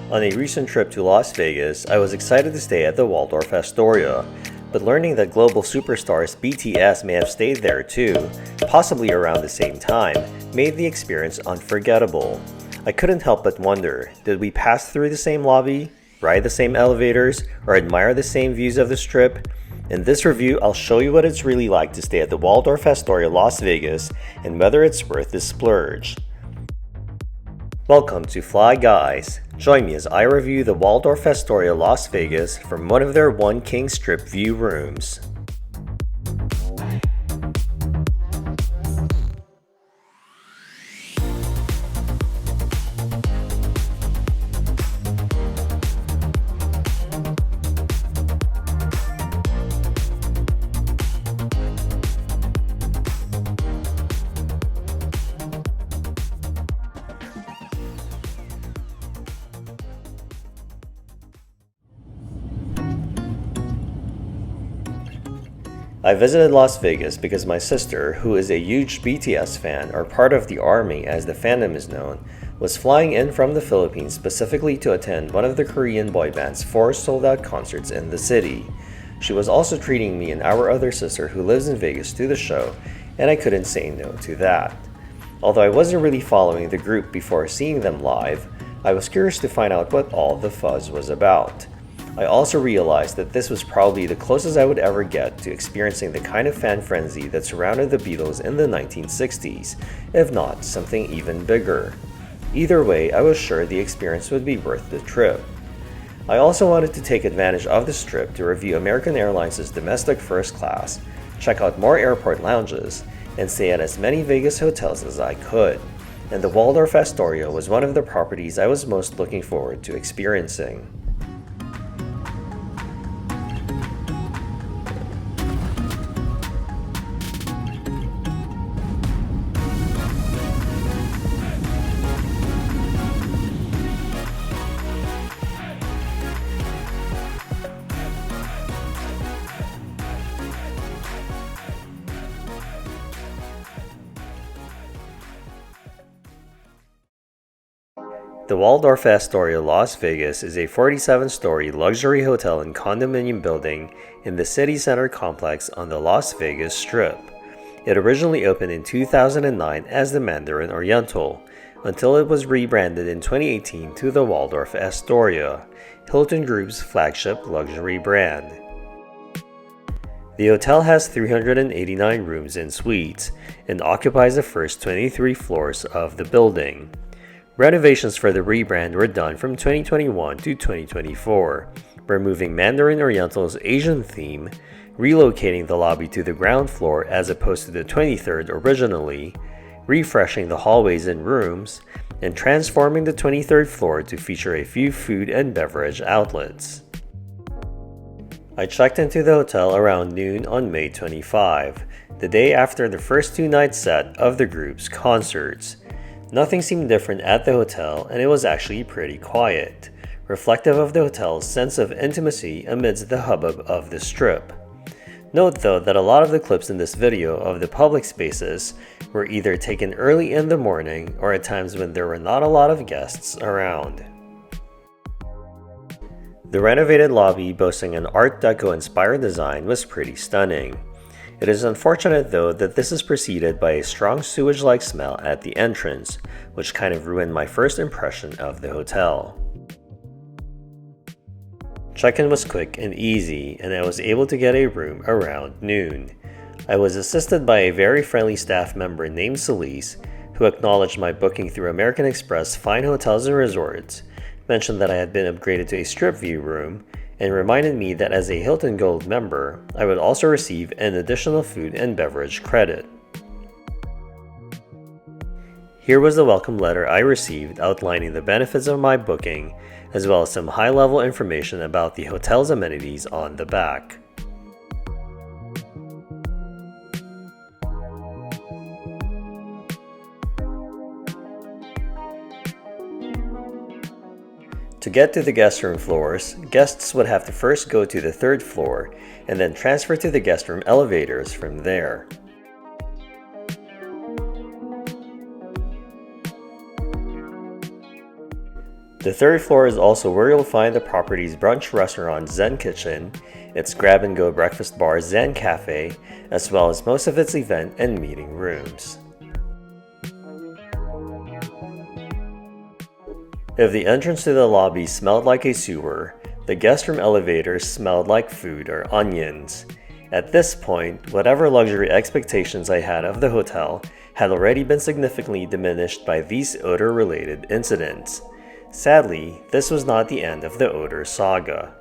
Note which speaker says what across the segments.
Speaker 1: On a recent trip to Las Vegas, I was excited to stay at the Waldorf Astoria, but learning that global superstars BTS may have stayed there too, possibly around the same time, made the experience unforgettable. I couldn't help but wonder, did we pass through the same lobby, ride the same elevators, or admire the same views of the Strip? In this review, I'll show you what it's really like to stay at the Waldorf Astoria Las Vegas and whether it's worth the splurge. Welcome to Fly Guys. Join me as I review the Waldorf Astoria Las Vegas from one of their One King Strip view rooms. I visited Las Vegas because my sister, who is a huge BTS fan, or part of the ARMY as the fandom is known, was flying in from the Philippines specifically to attend one of the Korean boy band's 4 sold-out concerts in the city. She was also treating me and our other sister who lives in Vegas to the show, and I couldn't say no to that. Although I wasn't really following the group before seeing them live, I was curious to find out what all the fuzz was about. I also realized that this was probably the closest I would ever get to experiencing the kind of fan frenzy that surrounded the Beatles in the 1960s, if not something even bigger. Either way, I was sure the experience would be worth the trip. I also wanted to take advantage of this trip to review American Airlines' domestic first class, check out more airport lounges, and stay at as many Vegas hotels as I could. And the Waldorf Astoria was one of the properties I was most looking forward to experiencing. The Waldorf Astoria Las Vegas is a 47-story luxury hotel and condominium building in the city center complex on the Las Vegas Strip. It originally opened in 2009 as the Mandarin Oriental, until it was rebranded in 2018 to the Waldorf Astoria, Hilton Group's flagship luxury brand. The hotel has 389 rooms and suites and occupies the first 23 floors of the building. Renovations for the rebrand were done from 2021 to 2024, removing Mandarin Oriental's Asian theme, relocating the lobby to the ground floor as opposed to the 23rd originally, refreshing the hallways and rooms, and transforming the 23rd floor to feature a few food and beverage outlets. I checked into the hotel around noon on May 25, the day after the first 2-night set of the group's concerts. Nothing seemed different at the hotel, and it was actually pretty quiet, reflective of the hotel's sense of intimacy amidst the hubbub of the Strip. Note though that a lot of the clips in this video of the public spaces were either taken early in the morning or at times when there were not a lot of guests around. The renovated lobby, boasting an Art Deco inspired design, was pretty stunning. It is unfortunate though that this is preceded by a strong sewage-like smell at the entrance, which kind of ruined my first impression of the hotel. Check-in was quick and easy, and I was able to get a room around noon. I was assisted by a very friendly staff member named Celise, who acknowledged my booking through American Express Fine Hotels and Resorts, mentioned that I had been upgraded to a strip view room, and reminded me that as a Hilton Gold member, I would also receive an additional food and beverage credit. Here was the welcome letter I received outlining the benefits of my booking, as well as some high-level information about the hotel's amenities on the back. To get to the guest room floors, guests would have to first go to the 3rd floor and then transfer to the guest room elevators from there. The third floor is also where you'll find the property's brunch restaurant Zen Kitchen, its grab-and-go breakfast bar Zen Cafe, as well as most of its event and meeting rooms. If the entrance to the lobby smelled like a sewer, the guest room elevators smelled like food or onions. At this point, whatever luxury expectations I had of the hotel had already been significantly diminished by these odor-related incidents. Sadly, this was not the end of the odor saga.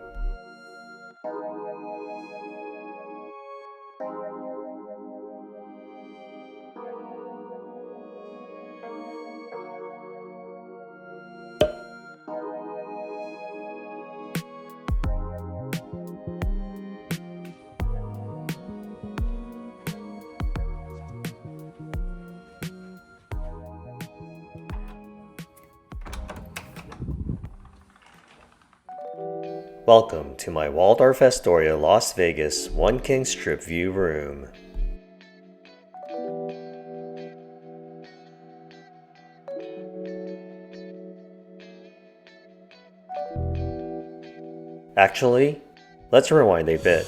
Speaker 1: Welcome to my Waldorf Astoria Las Vegas One King Strip View room. Actually, let's rewind a bit.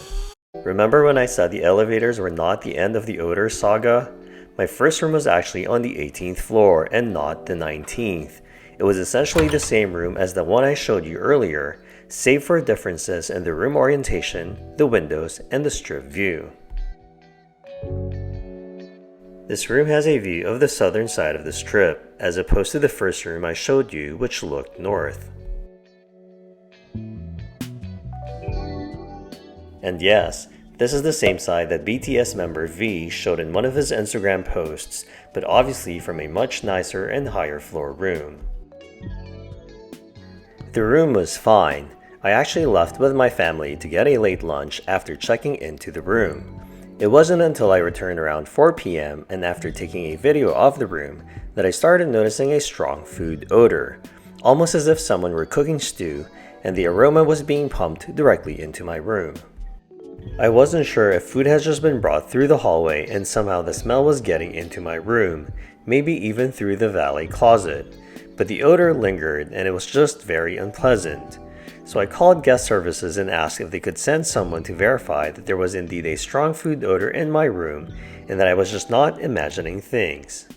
Speaker 1: Remember when I said the elevators were not the end of the odor saga? My first room was actually on the 18th floor and not the 19th. It was essentially the same room as the one I showed you earlier, save for differences in the room orientation, the windows, and the strip view. This room has a view of the southern side of the strip, as opposed to the first room I showed you, which looked north. And yes, this is the same side that BTS member V showed in one of his Instagram posts, but obviously from a much nicer and higher floor room. The room was fine. I actually left with my family to get a late lunch after checking into the room. It wasn't until I returned around 4 p.m. and after taking a video of the room that I started noticing a strong food odor, almost as if someone were cooking stew and the aroma was being pumped directly into my room. I wasn't sure if food has just been brought through the hallway and somehow the smell was getting into my room, maybe even through the valet closet, but the odor lingered and it was just very unpleasant. So I called guest services and asked if they could send someone to verify that there was indeed a strong food odor in my room and that I was just not imagining things.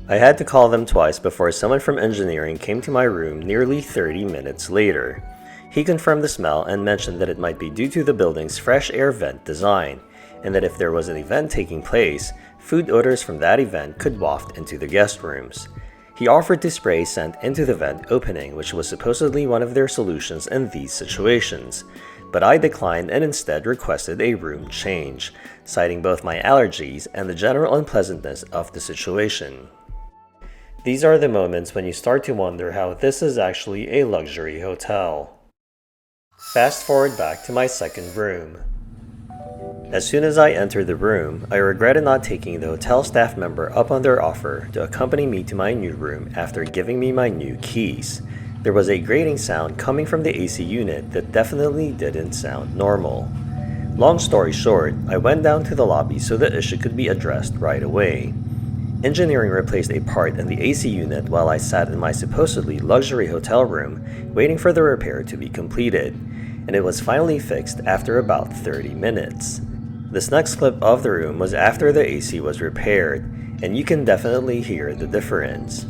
Speaker 1: I had to call them twice before someone from engineering came to my room nearly 30 minutes later. He confirmed the smell and mentioned that it might be due to the building's fresh air vent design, and that if there was an event taking place, food odors from that event could waft into the guest rooms. He offered to spray scent into the vent opening, which was supposedly one of their solutions in these situations, but I declined and instead requested a room change, citing both my allergies and the general unpleasantness of the situation. These are the moments when you start to wonder how this is actually a luxury hotel. Fast forward back to my second room. As soon as I entered the room, I regretted not taking the hotel staff member up on their offer to accompany me to my new room after giving me my new keys. There was a grating sound coming from the AC unit that definitely didn't sound normal. Long story short, I went down to the lobby so the issue could be addressed right away. Engineering replaced a part in the AC unit while I sat in my supposedly luxury hotel room waiting for the repair to be completed, and it was finally fixed after about 30 minutes. This next clip of the room was after the AC was repaired, and you can definitely hear the difference.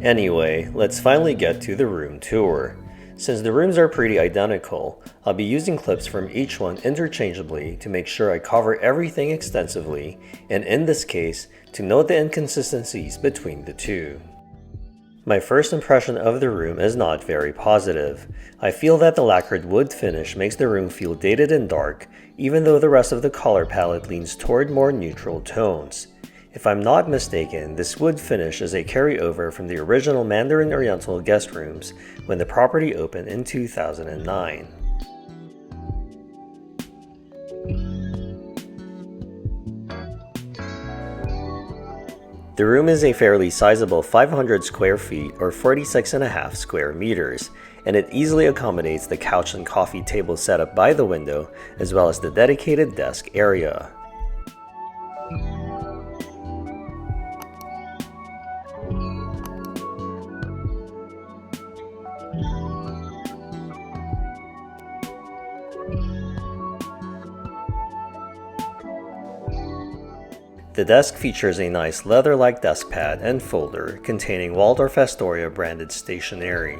Speaker 1: Anyway, let's finally get to the room tour. Since the rooms are pretty identical, I'll be using clips from each one interchangeably to make sure I cover everything extensively, and in this case, to note the inconsistencies between the two. My first impression of the room is not very positive. I feel that the lacquered wood finish makes the room feel dated and dark, even though the rest of the color palette leans toward more neutral tones. If I'm not mistaken, this wood finish is a carryover from the original Mandarin Oriental guest rooms when the property opened in 2009. The room is a fairly sizable 500 square feet or 46.5 square meters, and it easily accommodates the couch and coffee table set up by the window as well as the dedicated desk area. The desk features a nice leather-like desk pad and folder containing Waldorf Astoria branded stationery.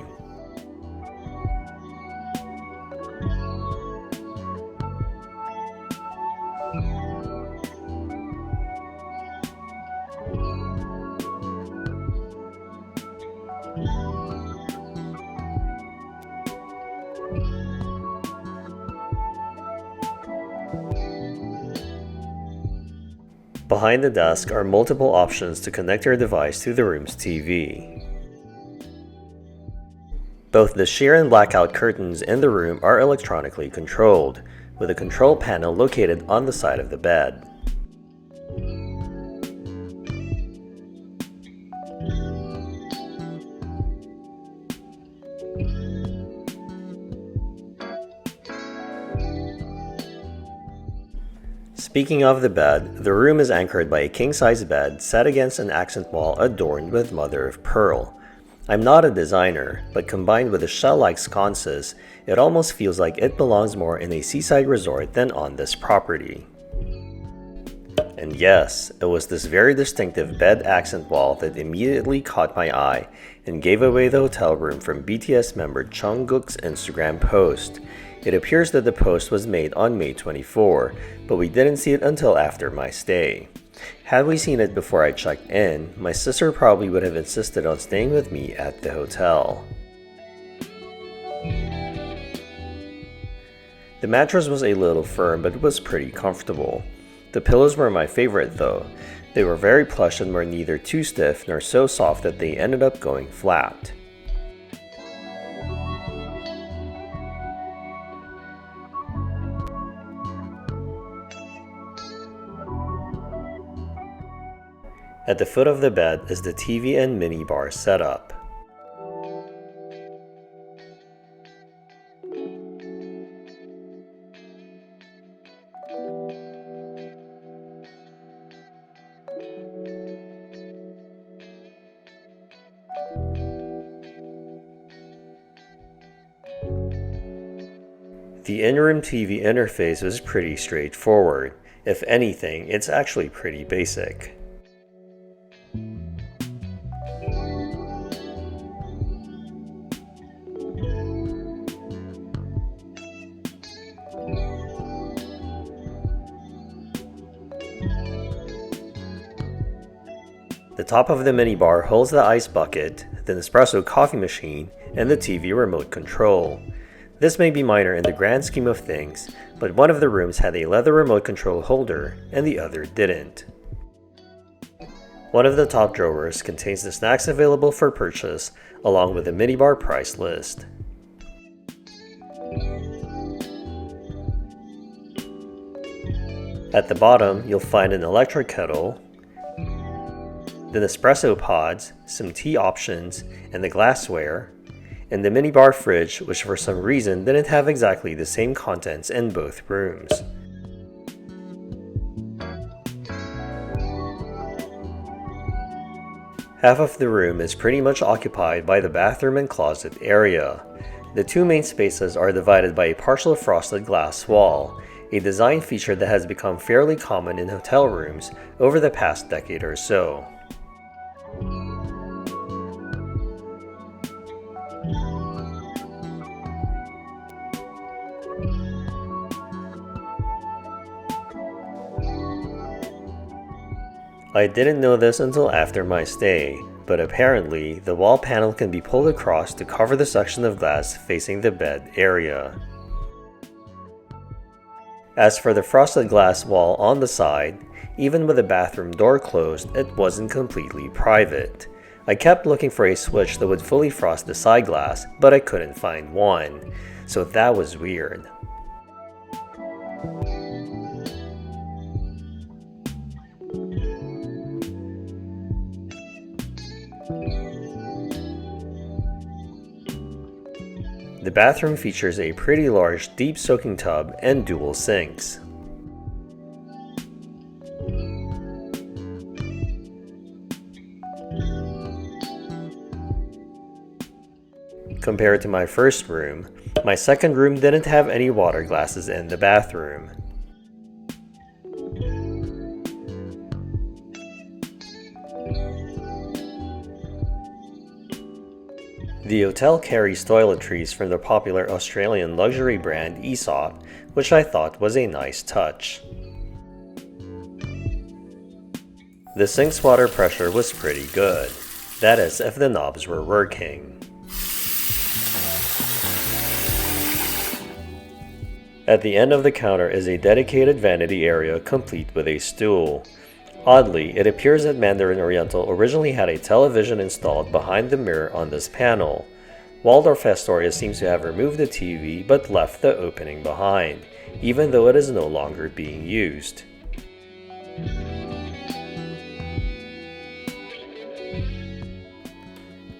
Speaker 1: Behind the desk are multiple options to connect your device to the room's TV. Both the sheer and blackout curtains in the room are electronically controlled, with a control panel located on the side of the bed. Speaking of the bed, the room is anchored by a king-size bed set against an accent wall adorned with mother of pearl. I'm not a designer, but combined with the shell-like sconces, it almost feels like it belongs more in a seaside resort than on this property. And yes, it was this very distinctive bed accent wall that immediately caught my eye and gave away the hotel room from BTS member Jungkook's Instagram post. It appears that the post was made on May 24, but we didn't see it until after my stay. Had we seen it before I checked in, my sister probably would have insisted on staying with me at the hotel. The mattress was a little firm, but it was pretty comfortable. The pillows were my favorite though. They were very plush and were neither too stiff nor so soft that they ended up going flat. At the foot of the bed is the TV and mini bar setup. The in-room TV interface was pretty straightforward. If anything, it's actually pretty basic. The top of the minibar holds the ice bucket, the Nespresso coffee machine, and the TV remote control. This may be minor in the grand scheme of things, but one of the rooms had a leather remote control holder and the other didn't. One of the top drawers contains the snacks available for purchase, along with the minibar price list. At the bottom, you'll find an electric kettle, the Nespresso pods, some tea options, and the glassware, and the minibar fridge, which for some reason didn't have exactly the same contents in both rooms. Half of the room is pretty much occupied by the bathroom and closet area. The two main spaces are divided by a partial frosted glass wall, a design feature that has become fairly common in hotel rooms over the past decade or so. I didn't know this until after my stay, but apparently the wall panel can be pulled across to cover the section of glass facing the bed area. As for the frosted glass wall on the side, even with the bathroom door closed, it wasn't completely private. I kept looking for a switch that would fully frost the side glass, but I couldn't find one, so that was weird. The bathroom features a pretty large deep soaking tub and dual sinks. Compared to my first room, my second room didn't have any water glasses in the bathroom. The hotel carries toiletries from the popular Australian luxury brand Aesop, which I thought was a nice touch. The sink's water pressure was pretty good, that is if the knobs were working. At the end of the counter is a dedicated vanity area complete with a stool. Oddly, it appears that Mandarin Oriental originally had a television installed behind the mirror on this panel. Waldorf Astoria seems to have removed the TV but left the opening behind, even though it is no longer being used.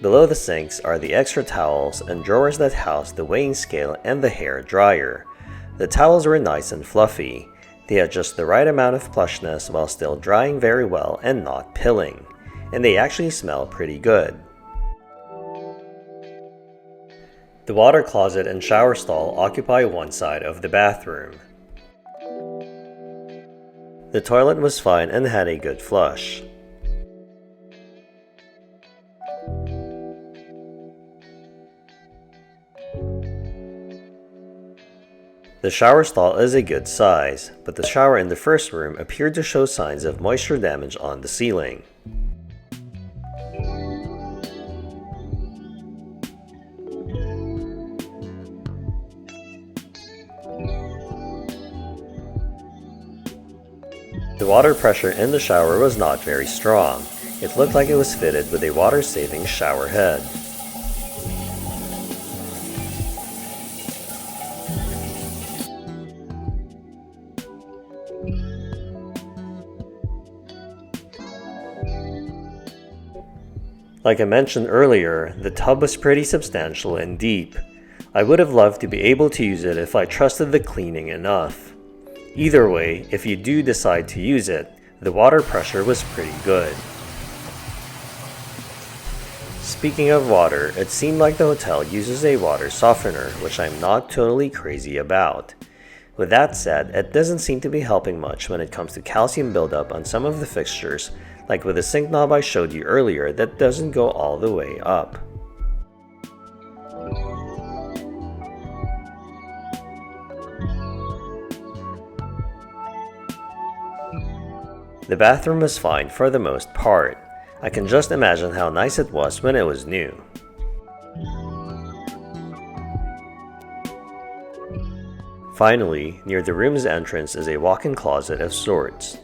Speaker 1: Below the sinks are the extra towels and drawers that house the weighing scale and the hair dryer. The towels were nice and fluffy. They had just the right amount of plushness while still drying very well and not pilling. And they actually smell pretty good. The water closet and shower stall occupy one side of the bathroom. The toilet was fine and had a good flush. The shower stall is a good size, but the shower in the first room appeared to show signs of moisture damage on the ceiling. The water pressure in the shower was not very strong. It looked like it was fitted with a water-saving shower head. Like I mentioned earlier, the tub was pretty substantial and deep. I would have loved to be able to use it if I trusted the cleaning enough. Either way, if you do decide to use it, the water pressure was pretty good. Speaking of water, it seemed like the hotel uses a water softener, which I'm not totally crazy about. With that said, it doesn't seem to be helping much when it comes to calcium buildup on some of the fixtures, like with the sink knob I showed you earlier that doesn't go all the way up. The bathroom was fine for the most part. I can just imagine how nice it was when it was new. Finally, near the room's entrance is a walk-in closet of sorts.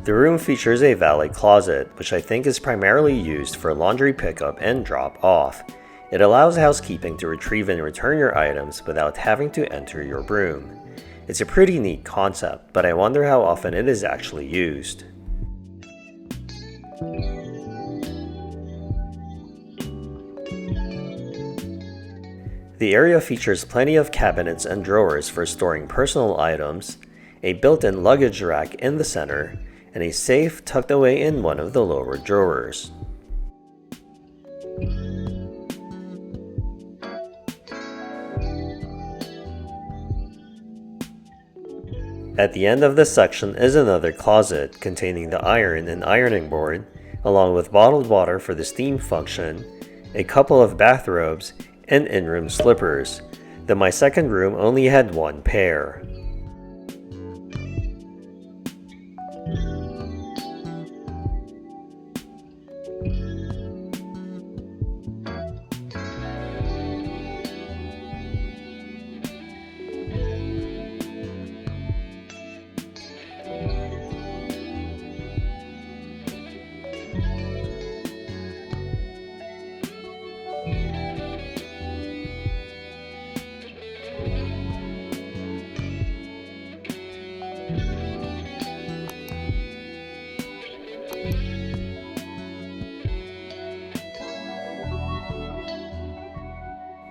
Speaker 1: The room features a valet closet, which I think is primarily used for laundry pickup and drop off. It allows housekeeping to retrieve and return your items without having to enter your room. It's a pretty neat concept, but I wonder how often it is actually used. The area features plenty of cabinets and drawers for storing personal items, a built-in luggage rack in the center, and a safe tucked away in one of the lower drawers. At the end of this section is another closet containing the iron and ironing board, along with bottled water for the steam function, a couple of bathrobes, and in-room slippers, though my second room only had one pair.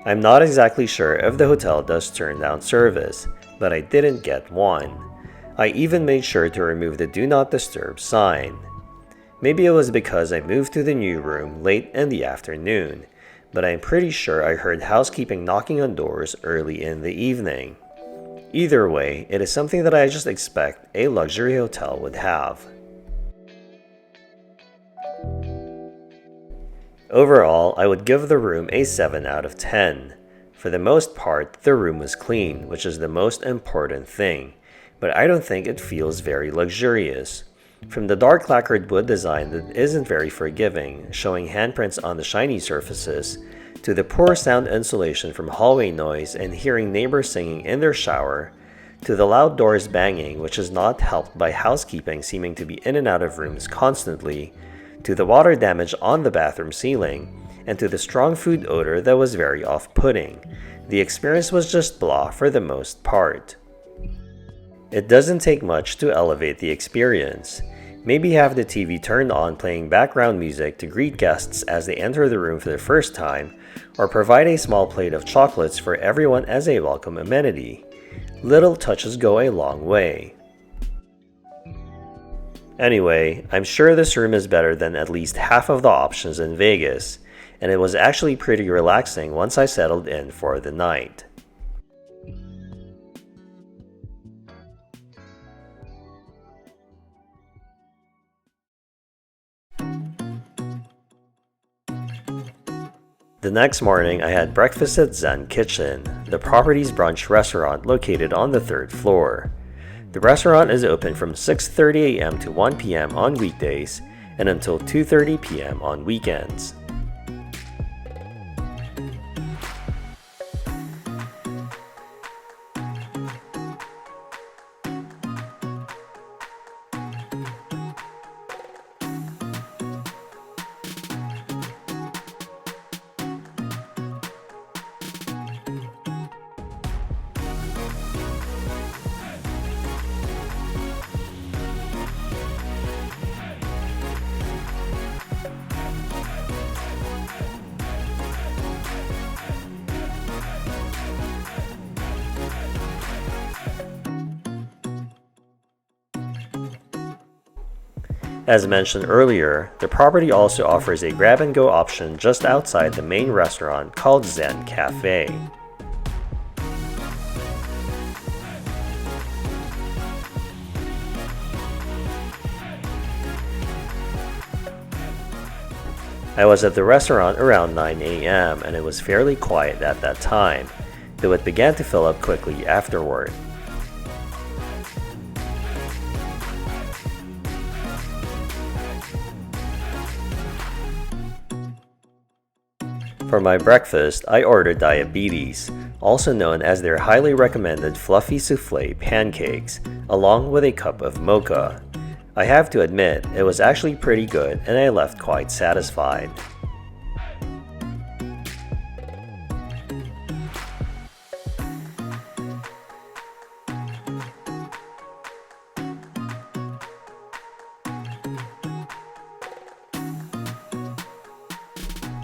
Speaker 1: I'm not exactly sure if the hotel does turn down service, but I didn't get one. I even made sure to remove the Do Not Disturb sign. Maybe it was because I moved to the new room late in the afternoon, but I'm pretty sure I heard housekeeping knocking on doors early in the evening. Either way, it is something that I just expect a luxury hotel would have. Overall, I would give the room a 7 out of 10. For the most part, the room was clean, which is the most important thing, but I don't think it feels very luxurious. From the dark lacquered wood design that isn't very forgiving, showing handprints on the shiny surfaces, to the poor sound insulation from hallway noise and hearing neighbors singing in their shower, to the loud doors banging, which is not helped by housekeeping seeming to be in and out of rooms constantly, to the water damage on the bathroom ceiling, and to the strong food odor that was very off-putting. The experience was just blah for the most part. It doesn't take much to elevate the experience. Maybe have the TV turned on playing background music to greet guests as they enter the room for the first time, or provide a small plate of chocolates for everyone as a welcome amenity. Little touches go a long way. Anyway, I'm sure this room is better than at least half of the options in Vegas, and it was actually pretty relaxing once I settled in for the night. The next morning, I had breakfast at Zen Kitchen, the property's brunch restaurant located on the 3rd floor. The restaurant is open from 6:30 a.m. to 1 p.m. on weekdays and until 2:30 p.m. on weekends. As mentioned earlier, the property also offers a grab-and-go option just outside the main restaurant called Zen Cafe. I was at the restaurant around 9 a.m. and it was fairly quiet at that time, though it began to fill up quickly afterward. For my breakfast, I ordered diabetes, also known as their highly recommended fluffy souffle pancakes, along with a cup of mocha. I have to admit, it was actually pretty good and I left quite satisfied.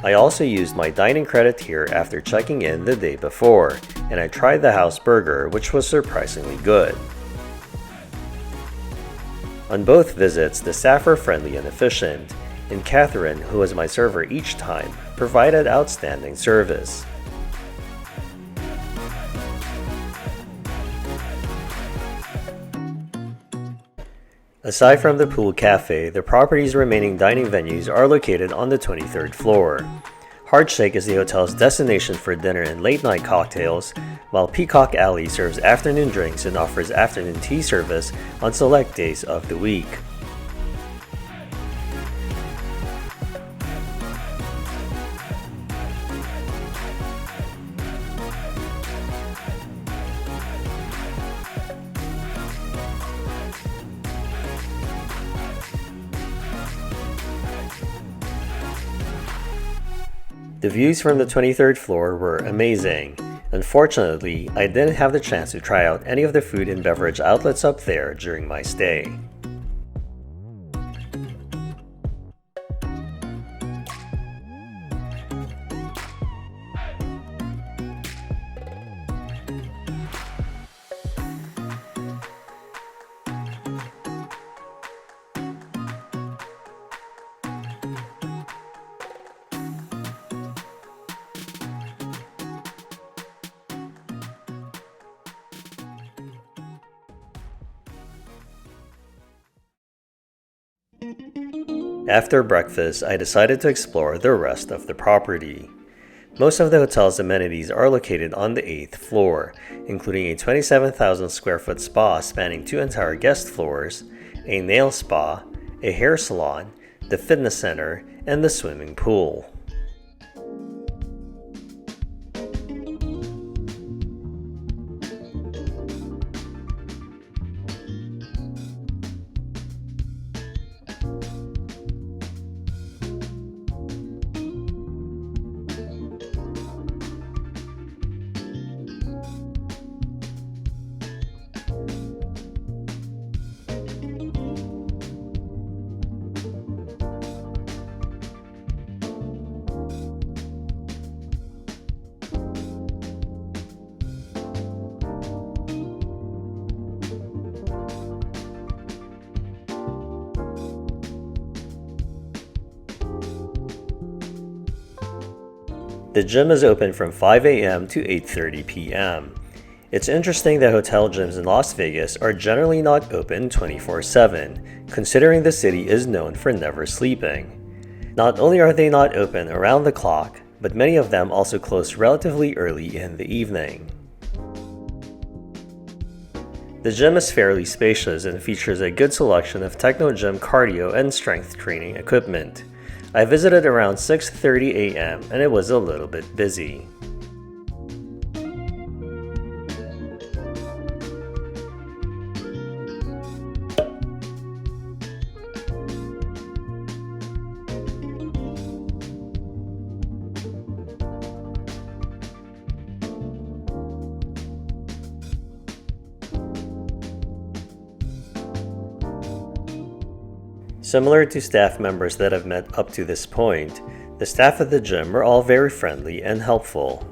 Speaker 1: I also used my dining credit here after checking in the day before, and I tried the house burger, which was surprisingly good. On both visits, the staff were friendly and efficient, and Catherine, who was my server each time, provided outstanding service. Aside from the pool cafe, the property's remaining dining venues are located on the 23rd floor. Heartshake is the hotel's destination for dinner and late-night cocktails, while Peacock Alley serves afternoon drinks and offers afternoon tea service on select days of the week. The views from the 23rd floor were amazing. Unfortunately, I didn't have the chance to try out any of the food and beverage outlets up there during my stay. After breakfast, I decided to explore the rest of the property. Most of the hotel's amenities are located on the 8th floor, including a 27,000 square foot spa spanning 2 entire guest floors, a nail spa, a hair salon, the fitness center, and the swimming pool. The gym is open from 5 a.m. to 8:30 p.m. It's interesting that hotel gyms in Las Vegas are generally not open 24/7, considering the city is known for never sleeping. Not only are they not open around the clock, but many of them also close relatively early in the evening. The gym is fairly spacious and features a good selection of techno gym cardio and strength training equipment. I visited around 6:30 a.m. and it was a little bit busy. Similar to staff members that I've met up to this point, the staff at the gym are all very friendly and helpful.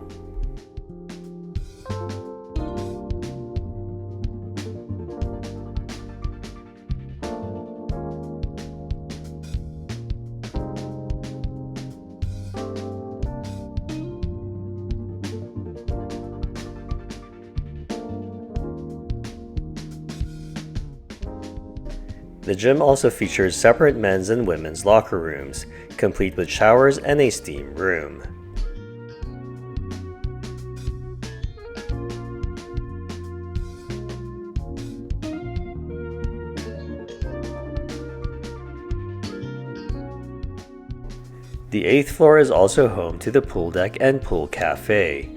Speaker 1: The gym also features separate men's and women's locker rooms, complete with showers and a steam room. The 8th floor is also home to the pool deck and pool cafe.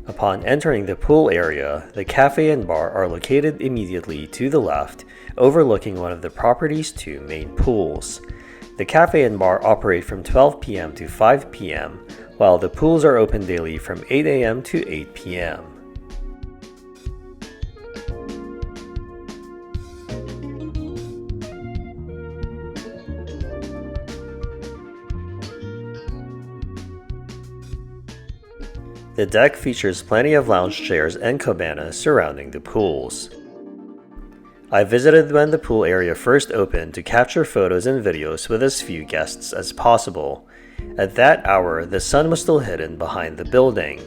Speaker 1: Upon entering the pool area, the cafe and bar are located immediately to the left, overlooking one of the property's 2 main pools. The cafe and bar operate from 12 p.m. to 5 p.m., while the pools are open daily from 8 a.m. to 8 p.m. The deck features plenty of lounge chairs and cabanas surrounding the pools. I visited when the pool area first opened to capture photos and videos with as few guests as possible. At that hour, the sun was still hidden behind the building.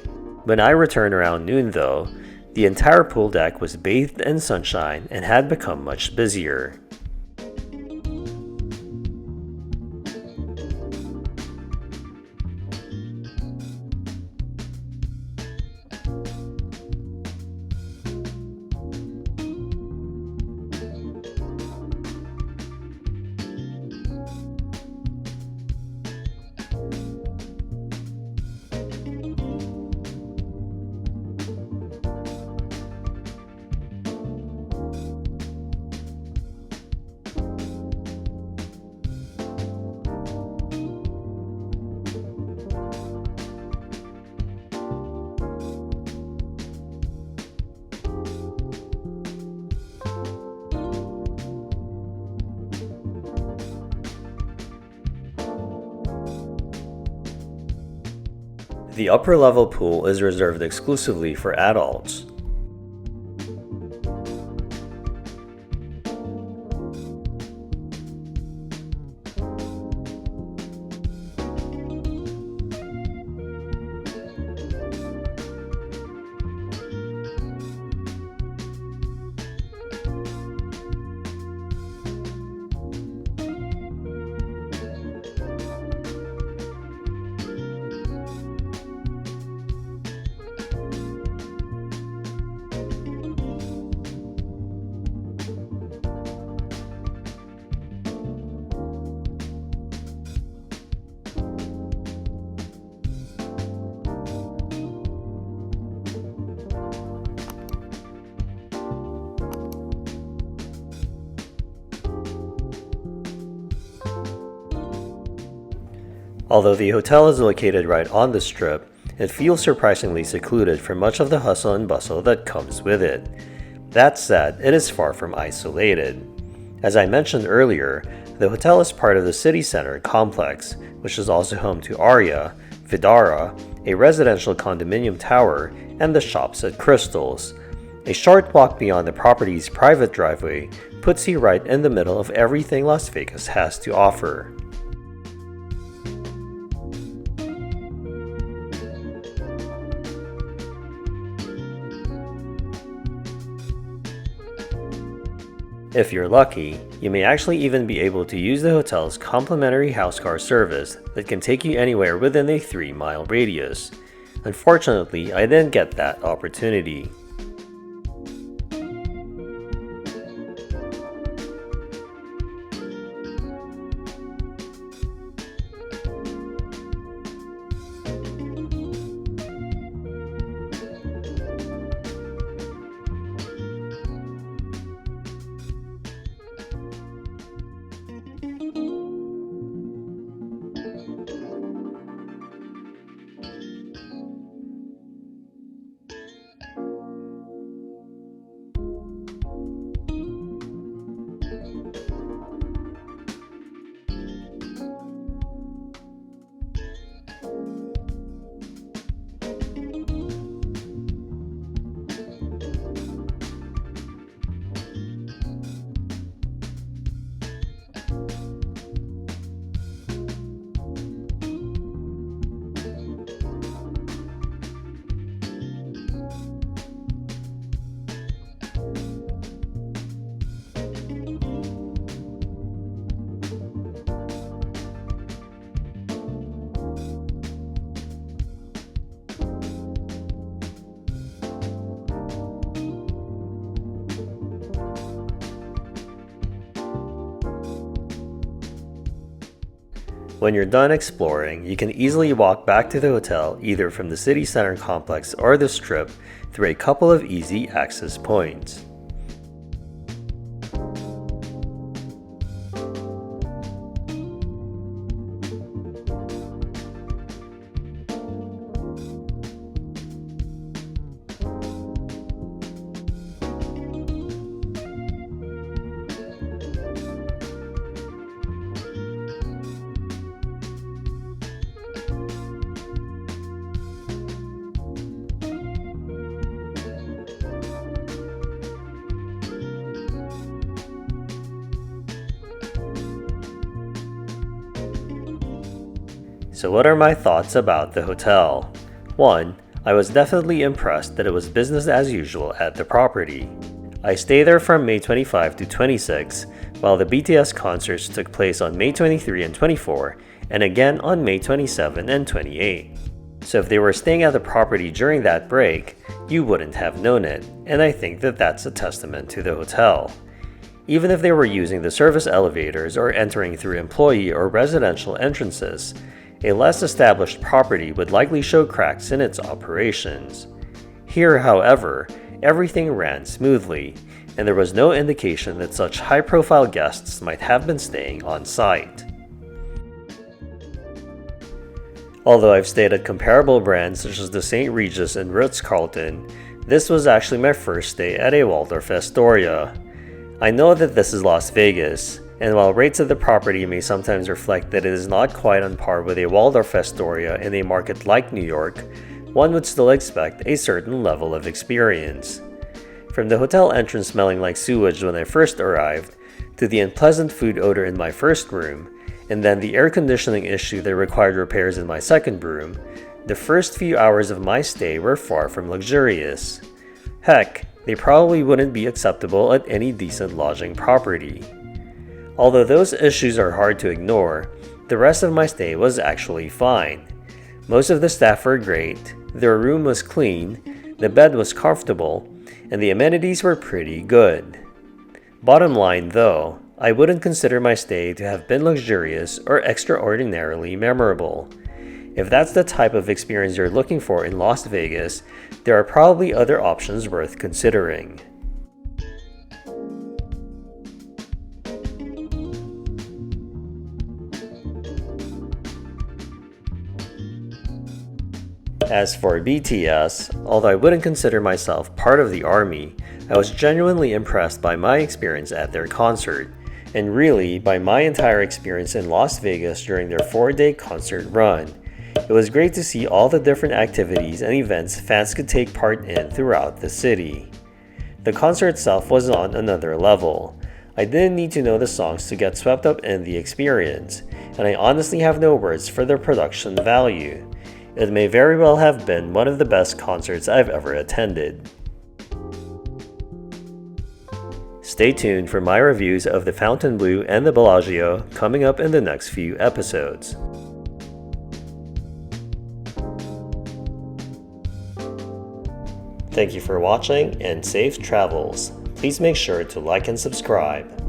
Speaker 1: When I returned around noon though, the entire pool deck was bathed in sunshine and had become much busier. The upper level pool is reserved exclusively for adults. Although the hotel is located right on the strip, it feels surprisingly secluded from much of the hustle and bustle that comes with it. That said, it is far from isolated. As I mentioned earlier, the hotel is part of the city center complex, which is also home to Aria, Vidara, a residential condominium tower, and the shops at Crystals. A short walk beyond the property's private driveway puts you right in the middle of everything Las Vegas has to offer. If you're lucky, you may actually even be able to use the hotel's complimentary house car service that can take you anywhere within a 3-mile radius. Unfortunately, I didn't get that opportunity. When you're done exploring, you can easily walk back to the hotel either from the city center complex or the strip through a couple of easy access points. So what are my thoughts about the hotel? 1. I was definitely impressed that it was business as usual at the property. I stayed there from May 25 to 26, while the BTS concerts took place on May 23 and 24, and again on May 27 and 28. So if they were staying at the property during that break, you wouldn't have known it, and I think that that's a testament to the hotel. Even if they were using the service elevators or entering through employee or residential entrances, a less established property would likely show cracks in its operations. Here, however, everything ran smoothly, and there was no indication that such high-profile guests might have been staying on site. Although I've stayed at comparable brands such as the St. Regis and Ritz-Carlton, this was actually my first stay at a Waldorf Astoria. I know that this is Las Vegas, and while rates of the property may sometimes reflect that it is not quite on par with a Waldorf Astoria in a market like New York, one would still expect a certain level of experience. From the hotel entrance smelling like sewage when I first arrived, to the unpleasant food odor in my first room, and then the air conditioning issue that required repairs in my second room, the first few hours of my stay were far from luxurious. Heck, they probably wouldn't be acceptable at any decent lodging property. Although those issues are hard to ignore, the rest of my stay was actually fine. Most of the staff were great, their room was clean, the bed was comfortable, and the amenities were pretty good. Bottom line though, I wouldn't consider my stay to have been luxurious or extraordinarily memorable. If that's the type of experience you're looking for in Las Vegas, there are probably other options worth considering. As for BTS, although I wouldn't consider myself part of the ARMY, I was genuinely impressed by my experience at their concert, and really by my entire experience in Las Vegas during their 4-day concert run. It was great to see all the different activities and events fans could take part in throughout the city. The concert itself was on another level. I didn't need to know the songs to get swept up in the experience, and I honestly have no words for the production value. It may very well have been one of the best concerts I've ever attended. Stay tuned for my reviews of the Fontainebleau and the Bellagio coming up in the next few episodes. Thank you for watching and safe travels. Please make sure to like and subscribe.